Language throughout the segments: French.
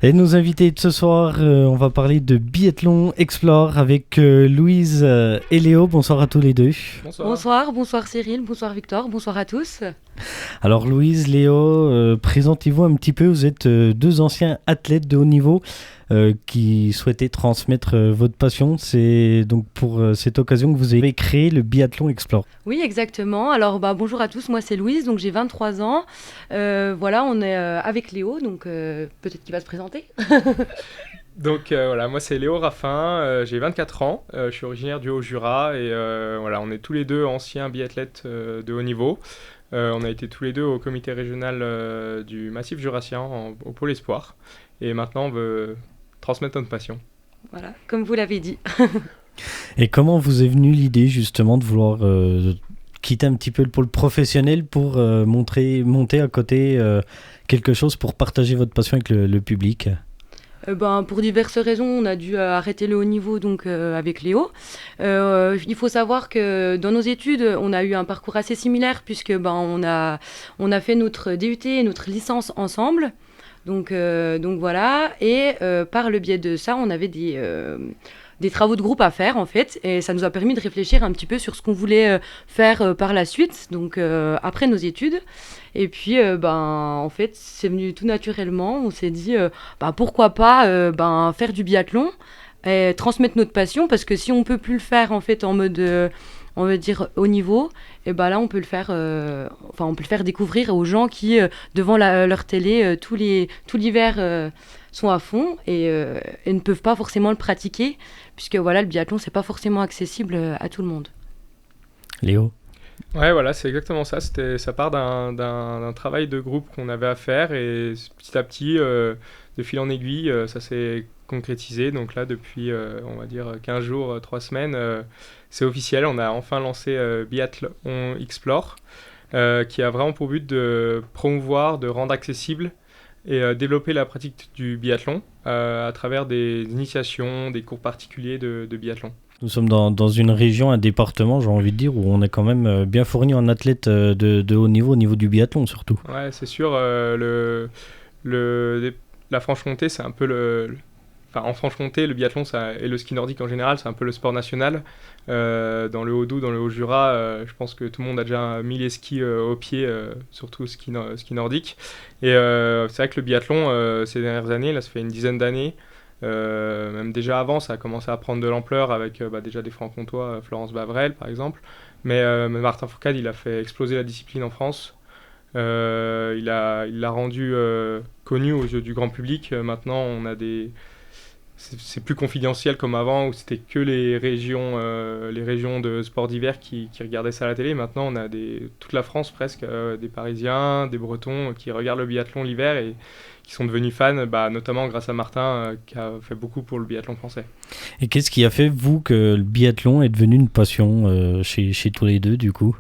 Et nos invités de ce soir, on va parler de Biathlon Explore avec Louise et Léo. Bonsoir à tous les deux. Bonsoir. Bonsoir Cyril, bonsoir Victor, bonsoir à tous. Alors Louise, Léo, présentez-vous un petit peu. Vous êtes deux anciens athlètes de haut niveau qui souhaitaient transmettre votre passion. C'est donc pour cette occasion que vous avez créé le Biathlon Explore. Oui, exactement. Alors bonjour à tous, moi c'est Louise, donc j'ai 23 ans. Voilà, on est avec Léo, donc peut-être qu'il va se présenter. Donc voilà, moi c'est Léo Raffin, j'ai 24 ans, je suis originaire du Haut-Jura et voilà, on est tous les deux anciens biathlètes de haut niveau. On a été tous les deux au comité régional du Massif jurassien au Pôle Espoir et maintenant on veut transmettre notre passion. Voilà, comme vous l'avez dit. Et comment vous est venue l'idée justement de vouloir quitter un petit peu le pôle professionnel pour monter à côté quelque chose pour partager votre passion avec le public? Pour diverses raisons, on a dû arrêter le haut niveau donc, avec Léo. Il faut savoir que dans nos études, on a eu un parcours assez similaire puisque on a fait notre DUT et notre licence ensemble. Donc voilà, et par le biais de ça, on avait des travaux de groupe à faire en fait, et ça nous a permis de réfléchir un petit peu sur ce qu'on voulait faire par la suite, donc après nos études. Et puis en fait c'est venu tout naturellement, on s'est dit pourquoi pas faire du biathlon et transmettre notre passion, parce que si on peut plus le faire en fait en mode on va dire haut niveau, et là on peut le faire on peut le faire découvrir aux gens qui devant leur télé tout l'hiver sont à fond et ne peuvent pas forcément le pratiquer, puisque voilà, le biathlon c'est pas forcément accessible à tout le monde. Léo? Ouais, voilà, c'est exactement ça. Ça part d'un travail de groupe qu'on avait à faire et petit à petit, de fil en aiguille, ça s'est concrétisé. Donc là, depuis, on va dire, 15 jours, 3 semaines, c'est officiel. On a enfin lancé Biathlon Explore, qui a vraiment pour but de promouvoir, de rendre accessible et développer la pratique du biathlon à travers des initiations, des cours particuliers de biathlon. Nous sommes dans une région, un département, j'ai envie de dire, où on est quand même bien fourni en athlètes de haut niveau, au niveau du biathlon surtout. Ouais, c'est sûr. La Franche-Comté, c'est un peu en Franche-Comté, le biathlon et le ski nordique en général, c'est un peu le sport national. Dans le Haut-Doubs, dans le Haut-Jura, je pense que tout le monde a déjà mis les skis au pied, surtout ski nordique. Et c'est vrai que le biathlon, ces dernières années, là, ça fait une dizaine d'années, même déjà avant, ça a commencé à prendre de l'ampleur avec déjà des francs-comtois, Florence Bavrel par exemple. Mais Martin Fourcade, il a fait exploser la discipline en France. Il l'a rendu connu aux yeux du grand public. Maintenant, on a c'est plus confidentiel comme avant où c'était que les régions de sport d'hiver qui regardaient ça à la télé. Maintenant, on a toute la France presque, des Parisiens, des Bretons qui regardent le biathlon l'hiver et qui sont devenus fans, notamment grâce à Martin qui a fait beaucoup pour le biathlon français. Et qu'est-ce qui a fait, vous, que le biathlon est devenu une passion chez tous les deux, du coup?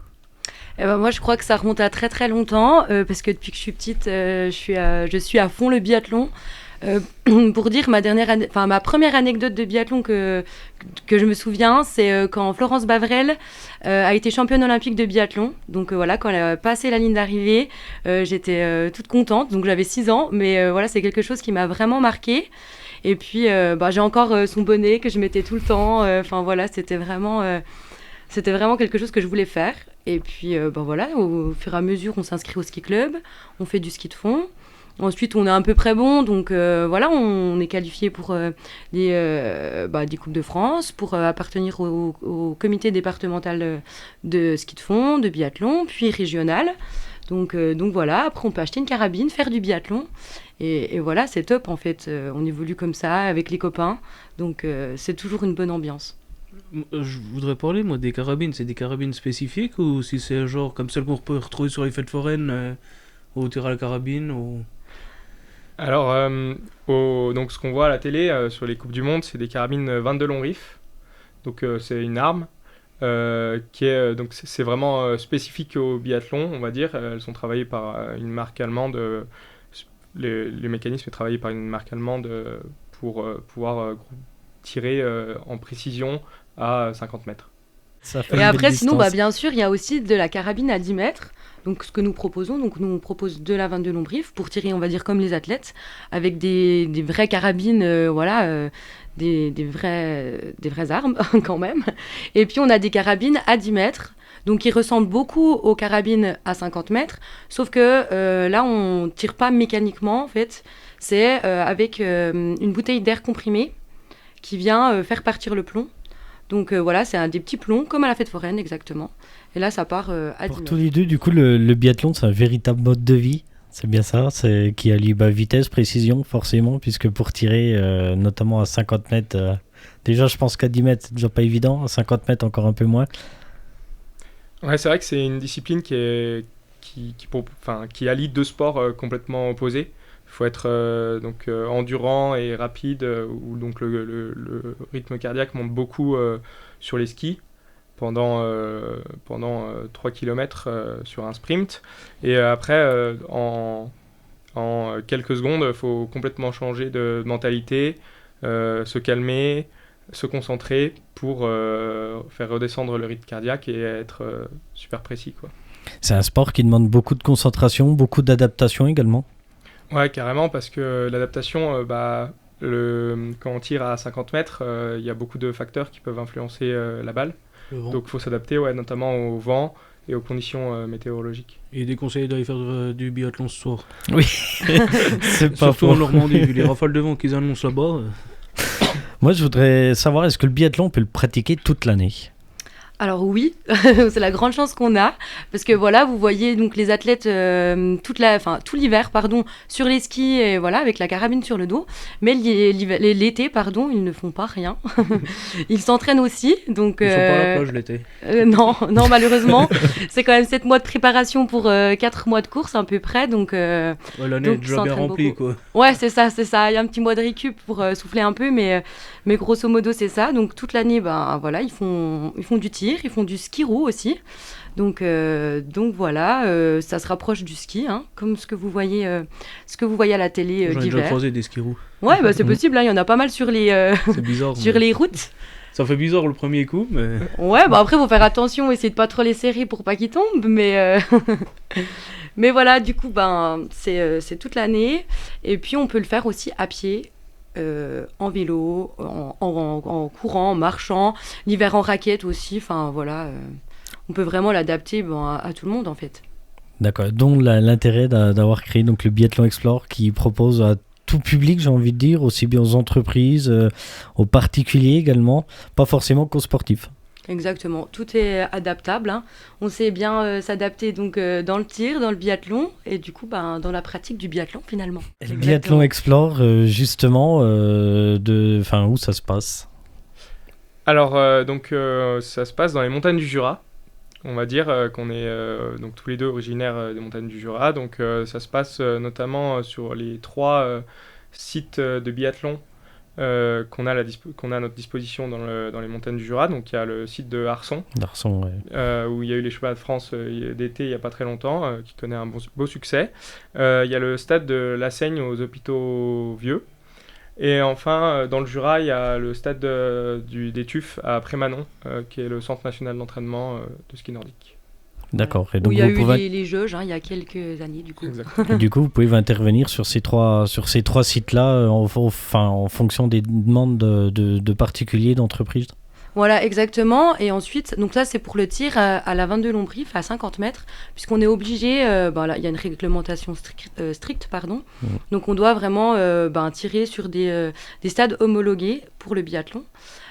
Moi, je crois que ça remonte à très très longtemps, parce que depuis que je suis petite, je suis à fond le biathlon. Pour dire ma première anecdote de biathlon que je me souviens, c'est quand Florence Bavrel a été championne olympique de biathlon. Donc voilà, quand elle a passé la ligne d'arrivée, j'étais toute contente. Donc j'avais 6 ans, mais voilà, c'est quelque chose qui m'a vraiment marquée. Et puis j'ai encore son bonnet que je mettais tout le temps. Voilà, c'était vraiment quelque chose que je voulais faire. Et puis voilà, au fur et à mesure, on s'inscrit au ski club, on fait du ski de fond. Ensuite, on est à peu près bon, donc voilà, on est qualifié pour des Coupes de France, pour appartenir au comité départemental de ski de fond, de biathlon, puis régional. Donc voilà, après on peut acheter une carabine, faire du biathlon, et voilà, c'est top en fait. On évolue comme ça avec les copains, donc c'est toujours une bonne ambiance. Je voudrais parler, moi, des carabines. C'est des carabines spécifiques ou si c'est genre comme celles qu'on peut retrouver sur les fêtes foraines au tir à la carabine ou... Alors, donc ce qu'on voit à la télé sur les Coupes du Monde, c'est des carabines 22 long rifles. Donc c'est une arme qui est donc c'est vraiment spécifique au biathlon, on va dire. Elles sont travaillées par une marque allemande. Les mécanismes sont travaillés par une marque allemande pour pouvoir tirer en précision à 50 mètres. Ça fait Et une après, belle sinon, distance. bien sûr, il y a aussi de la carabine à 10 mètres. Donc, ce que nous proposons, donc nous on propose de la 22 lombrief pour tirer, on va dire, comme les athlètes, avec des vraies carabines, des vraies armes quand même. Et puis, on a des carabines à 10 mètres. Donc, qui ressemblent beaucoup aux carabines à 50 mètres. Sauf que là, on tire pas mécaniquement, en fait. C'est avec une bouteille d'air comprimé qui vient faire partir le plomb. Donc voilà, c'est des petits plombs, comme à la fête foraine, exactement. Et là, ça part à 10 Pour mètres. tous les deux, du coup, le biathlon, c'est un véritable mode de vie. C'est bien ça, c'est qui allie vitesse, précision, forcément, puisque pour tirer, notamment à 50 mètres, déjà, je pense qu'à 10 mètres, c'est déjà pas évident. À 50 mètres, encore un peu moins. Ouais, c'est vrai que c'est une discipline qui allie deux sports complètement opposés. Il faut être endurant et rapide, où donc le rythme cardiaque monte beaucoup sur les skis pendant 3 km sur un sprint. Et après, en quelques secondes, il faut complètement changer de mentalité, se calmer, se concentrer pour faire redescendre le rythme cardiaque et être super précis, quoi. C'est un sport qui demande beaucoup de concentration, beaucoup d'adaptation également. Ouais, carrément, parce que l'adaptation, quand on tire à 50 mètres, il y a beaucoup de facteurs qui peuvent influencer la balle. Le vent. Donc il faut s'adapter, notamment au vent et aux conditions météorologiques. Et déconseillé d'aller faire du biathlon ce soir. Oui, c'est pas Surtout en faux. Normandie, vu les rafales de vent qu'ils annoncent là-bas. Moi, je voudrais savoir, est-ce que le biathlon, on peut le pratiquer toute l'année ? Alors oui, c'est la grande chance qu'on a, parce que voilà, vous voyez donc les athlètes tout l'hiver, sur les skis, et voilà, avec la carabine sur le dos, mais l'été, ils ne font pas rien. Ils s'entraînent aussi, donc... Ils sont pas à la plage l'été. Non, malheureusement, c'est quand même 7 mois de préparation pour 4 mois de course à peu près, donc... Ouais, l'année donc, est déjà bien s'entraîne remplie, beaucoup. quoi. Ouais, c'est ça. Il y a un petit mois de récup pour souffler un peu, mais grosso modo, c'est ça. Donc, toute l'année, voilà, ils font du tir, ils font du ski roue aussi. Donc voilà, ça se rapproche du ski, hein, comme ce que vous voyez à la télé J'en ai déjà d'hiver. croisé des skis-roux. Ouais, c'est possible, hein, il y en a pas mal sur les C'est bizarre. sur mais les routes. Ça fait bizarre le premier coup, mais Ouais, après, faut faire attention, essayer de pas trop les serrer pour pas qu'ils tombent, mais mais voilà, du coup, c'est toute l'année. Et puis, on peut le faire aussi à pied, en vélo, en courant, en marchant, l'hiver en raquette aussi. Enfin, voilà, on peut vraiment l'adapter à tout le monde, en fait. D'accord, dont l'intérêt d'avoir créé donc, le Biathlon Explore qui propose à tout public, j'ai envie de dire, aussi bien aux entreprises, aux particuliers également, pas forcément qu'aux sportifs. Exactement, tout est adaptable, hein. On sait bien s'adapter donc dans le tir, dans le biathlon et du coup dans la pratique du biathlon finalement. Et le Biathlon Explore, justement, où ça se passe ? Alors, ça se passe dans les montagnes du Jura. On va dire qu'on est donc tous les deux originaires des montagnes du Jura. Donc, ça se passe notamment sur les 3 sites de biathlon qu'on a à notre disposition dans les montagnes du Jura. Donc il y a le site de Arson, ouais. où il y a eu les championnats de France d'été il n'y a pas très longtemps, qui connaît un beau succès. Il y a le stade de La Seigne aux Hôpitaux Vieux. Et enfin, dans le Jura, il y a le stade des Tuffes à Prémanon, qui est le centre national d'entraînement de ski nordique. D'accord. Et où donc il y a eu pouvez... les Jeux, il y a quelques années du coup. Et du coup, vous pouvez intervenir sur ces trois sites-là en fonction des demandes de particuliers, d'entreprises. Voilà, exactement. Et ensuite, donc ça, c'est pour le tir à la 22 lombrief à 50 mètres, puisqu'on est obligé, là, il y a une réglementation stricte, pardon. Donc, on doit vraiment tirer sur des stades homologués pour le biathlon.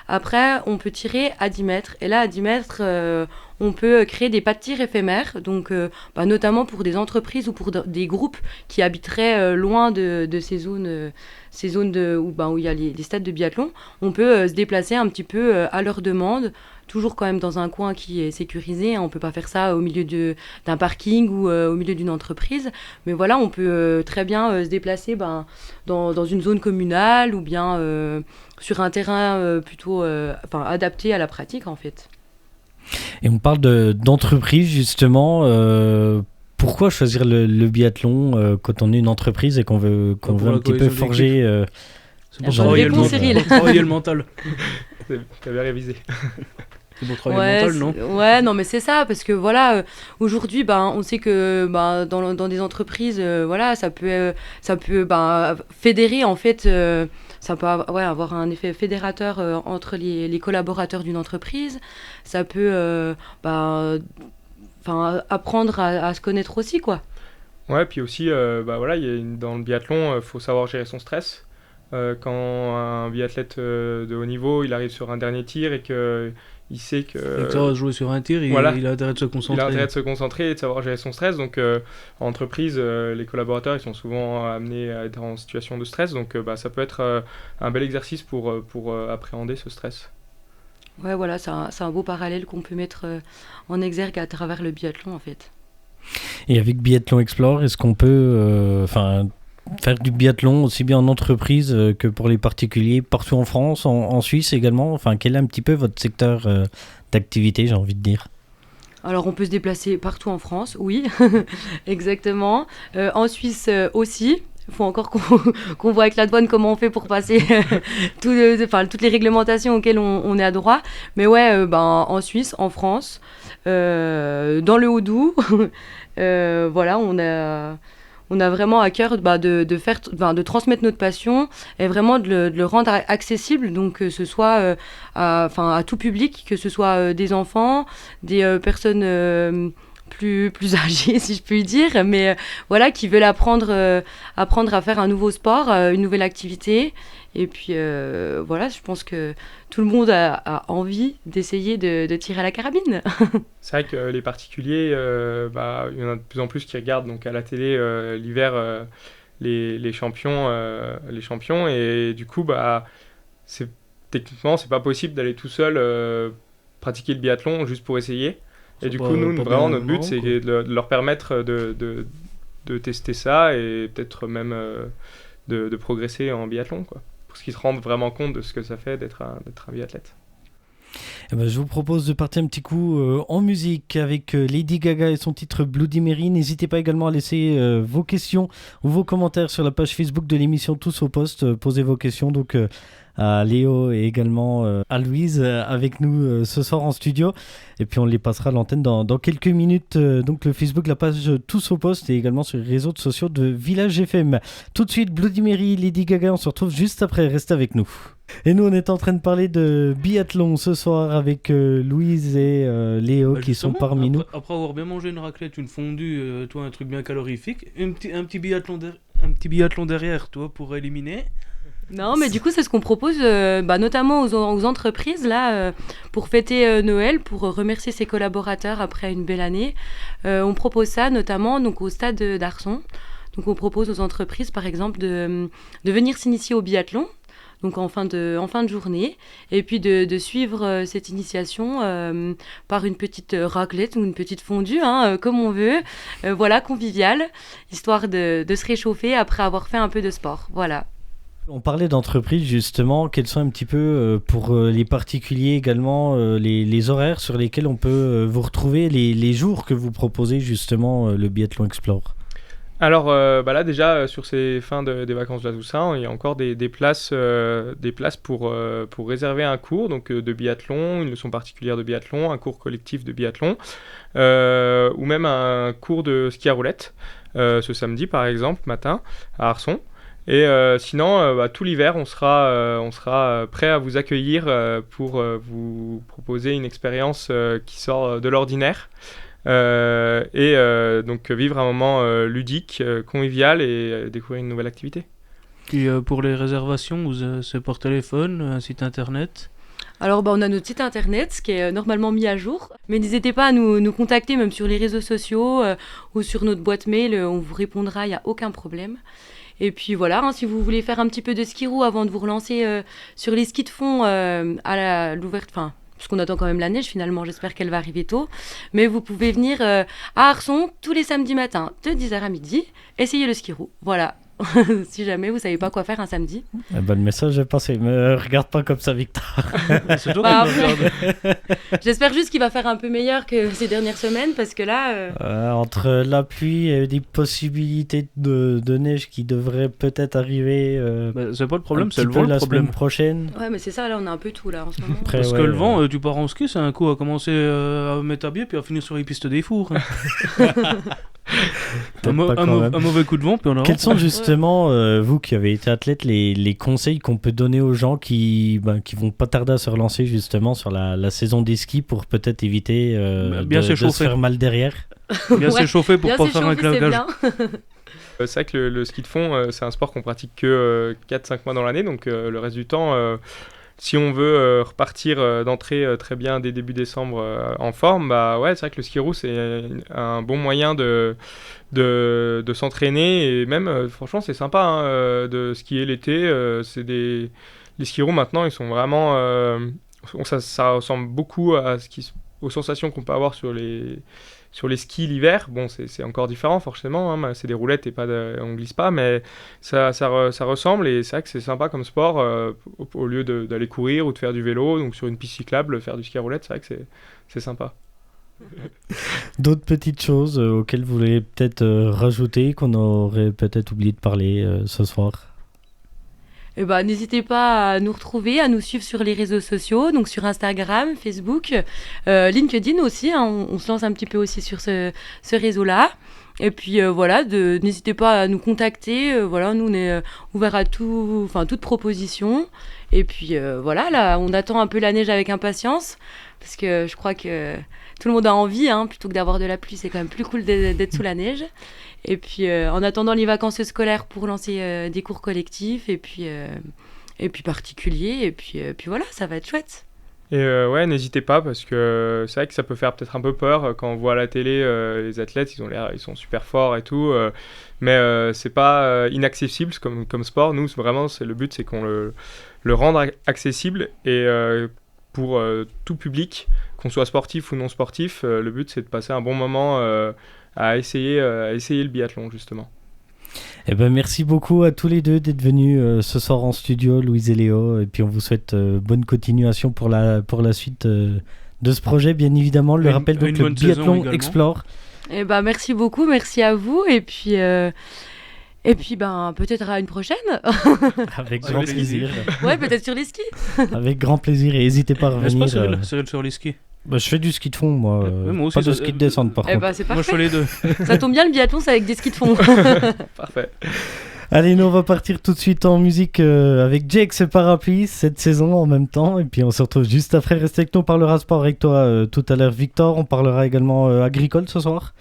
Après, on peut tirer à 10 mètres. Et là, à 10 mètres, on peut créer des pas de tir éphémères, donc notamment pour des entreprises ou pour des groupes qui habiteraient loin de ces zones où il y a les stades de biathlon. On peut se déplacer un petit peu à leur demande, toujours quand même dans un coin qui est sécurisé. On ne peut pas faire ça au milieu d'un parking ou au milieu d'une entreprise. Mais voilà, on peut très bien se déplacer dans une zone communale ou bien sur un terrain plutôt adapté à la pratique en fait. Et on parle d'entreprise justement. Pourquoi choisir le biathlon quand on est une entreprise et qu'on veut un petit peu forger c'est pour travailler le mental. T'avais révisé. C'est pour travailler le mental, non? Ouais, non, mais c'est ça, parce que voilà, aujourd'hui, on sait que dans des entreprises, voilà, ça peut fédérer, en fait, ça peut avoir un effet fédérateur entre les collaborateurs d'une entreprise. Ça peut apprendre à se connaître aussi, quoi. Ouais, puis aussi, voilà, dans le biathlon, il faut savoir gérer son stress. Quand un biathlète de haut niveau, il arrive sur un dernier tir et qu'il sait que... Il va jouer sur un tir, il a intérêt de se concentrer. Il a intérêt de se concentrer et de savoir gérer son stress. Donc, en entreprise, les collaborateurs, ils sont souvent amenés à être en situation de stress. Donc, ça peut être un bel exercice pour appréhender ce stress. Ouais, voilà, c'est un beau parallèle qu'on peut mettre en exergue à travers le biathlon, en fait. Et avec Biathlon Explore, est-ce qu'on peut faire du biathlon aussi bien en entreprise que pour les particuliers, partout en France, en Suisse également? Enfin, quel est un petit peu votre secteur d'activité, j'ai envie de dire? Alors, on peut se déplacer partout en France, oui, exactement. En Suisse aussi. Il faut encore qu'on voit avec la douane comment on fait pour passer toutes les réglementations auxquelles on est à droit. Mais ouais, en Suisse, en France, dans le Haut-Doubs, voilà, on a vraiment à cœur de transmettre notre passion et vraiment de le rendre accessible, donc que ce soit à tout public, que ce soit des enfants, des personnes plus âgés, si je puis dire, mais voilà, qui veulent apprendre à faire un nouveau sport, une nouvelle activité. Et puis voilà, je pense que tout le monde a envie d'essayer de tirer à la carabine. C'est vrai que les particuliers, il y en a de plus en plus qui regardent donc à la télé l'hiver les champions, et du coup, techniquement, c'est pas possible d'aller tout seul pratiquer le biathlon juste pour essayer. Et du coup, nous, vraiment, notre but, c'est de leur permettre de tester ça et peut-être même de progresser en biathlon, quoi. Pour qu'ils se rendent vraiment compte de ce que ça fait d'être un biathlète. Eh ben, je vous propose de partir un petit coup en musique avec Lady Gaga et son titre Bloody Mary. N'hésitez pas également à laisser vos questions ou vos commentaires sur la page Facebook de l'émission Tous au Poste. Posez vos questions donc à Léo et également à Louise avec nous ce soir en studio. Et puis on les passera à l'antenne dans quelques minutes. Donc le Facebook, la page Tous au Poste et également sur les réseaux sociaux de Village FM. Tout de suite, Bloody Mary, Lady Gaga. On se retrouve juste après. Restez avec nous. Et nous, on est en train de parler de biathlon ce soir avec Louise et Léo qui sont parmi nous. Après avoir bien mangé une raclette, une fondue, toi un truc bien calorifique, un petit biathlon derrière, toi, pour éliminer. Non, mais du coup, c'est ce qu'on propose notamment aux entreprises là, pour fêter Noël, pour remercier ses collaborateurs après une belle année. On propose ça notamment donc, au stade d'Arson. Donc on propose aux entreprises, par exemple, de venir s'initier au biathlon. Donc en fin de journée, et puis de suivre cette initiation par une petite raclette ou une petite fondue, comme on veut, voilà, conviviale, histoire de se réchauffer après avoir fait un peu de sport, voilà. On parlait d'entreprise justement, quels sont un petit peu pour les particuliers également les horaires sur lesquels on peut vous retrouver, les jours que vous proposez justement le Biathlon Explore? Alors là déjà sur ces fins des vacances de la Toussaint, il y a encore des places pour réserver un cours donc de biathlon, une leçon particulière de biathlon, un cours collectif de biathlon ou même un cours de ski à roulette ce samedi par exemple matin à Arson. Et sinon tout l'hiver on sera prêt à vous accueillir pour vous proposer une expérience qui sort de l'ordinaire. Donc vivre un moment ludique, convivial et découvrir une nouvelle activité. Et pour les réservations, c'est par téléphone, un site internet? Alors on a notre site internet qui est normalement mis à jour, mais n'hésitez pas à nous contacter même sur les réseaux sociaux ou sur notre boîte mail, on vous répondra, il n'y a aucun problème. Et puis voilà, si vous voulez faire un petit peu de ski roue avant de vous relancer sur les skis de fond à l'ouverture, parce qu'on attend quand même la neige finalement, j'espère qu'elle va arriver tôt. Mais vous pouvez venir à Arson tous les samedis matins de 10h à midi, essayer le ski roue. Voilà, si jamais vous savez pas quoi faire un samedi. Eh ben, le message est passé. Me regarde pas comme ça, Victor. C'est toi Bah, qui me regarde. J'espère juste qu'il va faire un peu meilleur que ces dernières semaines parce que là, Entre la pluie et des possibilités de neige qui devraient peut-être arriver Bah, c'est pas le un problème, petit c'est le peu vent le la problème. semaine prochaine. ouais, mais c'est ça, là on a un peu tout là en ce moment. Après, Parce ouais, que le vent, tu pars en ski, c'est un coup à commencer à mettre à pied puis à finir sur les pistes des fours. peut-être pas quand même. Un mauvais coup de vent, puis on a. Quels sont justement, vous qui avez été athlète, les conseils qu'on peut donner aux gens qui vont pas tarder à se relancer justement sur la saison des skis pour peut-être éviter Bien de se s'échauffer. faire mal derrière? Bien Ouais, s'échauffer pour bien pas faire un s'échauffer, c'est claquage. bien. C'est vrai que le ski de fond, c'est un sport qu'on pratique que 4-5 mois dans l'année, donc le reste du temps, si on veut repartir d'entrée très bien dès début décembre en forme, bah ouais, c'est vrai que le ski roue c'est un bon moyen de s'entraîner et même, franchement, c'est sympa hein, de skier l'été. Les skis roux maintenant, ils sont vraiment, ça ressemble beaucoup à aux sensations qu'on peut avoir sur les skis l'hiver. Bon, c'est encore différent forcément, hein, c'est des roulettes et on glisse pas, mais ça ressemble et c'est vrai que c'est sympa comme sport au lieu d'aller courir ou de faire du vélo. Donc sur une piste cyclable, faire du ski à roulette, c'est vrai que c'est sympa. D'autres petites choses auxquelles vous voulez peut-être rajouter, qu'on aurait peut-être oublié de parler ce soir? Eh ben, n'hésitez pas à nous retrouver, à nous suivre sur les réseaux sociaux, donc sur Instagram, Facebook, LinkedIn aussi, hein, on se lance un petit peu aussi sur ce réseau-là. Et puis voilà, n'hésitez pas à nous contacter, voilà, nous on est ouverts à toute proposition. Et puis voilà, là on attend un peu la neige avec impatience, parce que je crois que tout le monde a envie, hein, plutôt que d'avoir de la pluie, c'est quand même plus cool d'être sous la neige. Et puis, en attendant les vacances scolaires pour lancer des cours collectifs et puis particuliers. Et puis voilà, ça va être chouette. Et ouais, n'hésitez pas parce que c'est vrai que ça peut faire peut-être un peu peur quand on voit à la télé les athlètes, ils sont super forts et tout, mais c'est pas inaccessible comme sport. Nous, vraiment, le but, c'est qu'on le rende accessible et pour tout public, qu'on soit sportif ou non sportif, le but, c'est de passer un bon moment à essayer le biathlon justement. Eh ben, merci beaucoup à tous les deux d'être venus ce soir en studio, Louise et Léo, et puis on vous souhaite bonne continuation pour la suite de ce projet, bien évidemment. Le rappel, donc le Biathlon Explore. Eh ben, merci beaucoup, merci à vous, et puis peut-être à une prochaine. Avec grand plaisir. Ouais, peut-être sur les skis. Avec grand plaisir, et n'hésitez pas à N'est-ce revenir. pas Cyril sur les skis? Bah, je fais du ski de fond, moi. Moi aussi, pas de ski de descente, par Eh contre. ben, c'est Moi je fais parfait. les deux. Ça tombe bien, le biathlon, c'est avec des skis de fond. Parfait. Allez, nous on va partir tout de suite en musique avec Jake et Parapluie cette saison en même temps, et puis on se retrouve juste après. Restez avec nous, on parlera sport avec toi tout à l'heure, Victor. On parlera également agricole ce soir.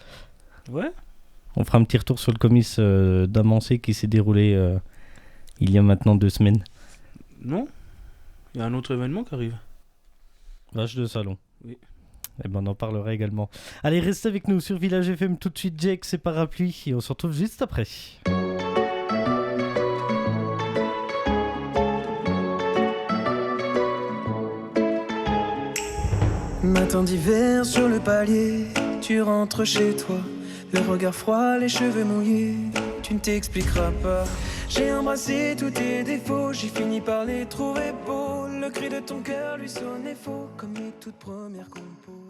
Ouais. On fera un petit retour sur le comice d'Amancé qui s'est déroulé il y a maintenant 2 semaines. Non, il y a un autre événement qui arrive. Vache de salon. Oui. Et ben on en parlera également. Allez, restez avec nous sur Village FM tout de suite, Jake et Parapluie, et on se retrouve juste après. Matin d'hiver sur le palier, tu rentres chez toi, le regard froid, les cheveux mouillés, tu ne t'expliqueras pas. J'ai embrassé tous tes défauts, j'ai fini par les trouver beaux. Le cri de ton cœur lui sonnait faux, comme les toutes premières compos.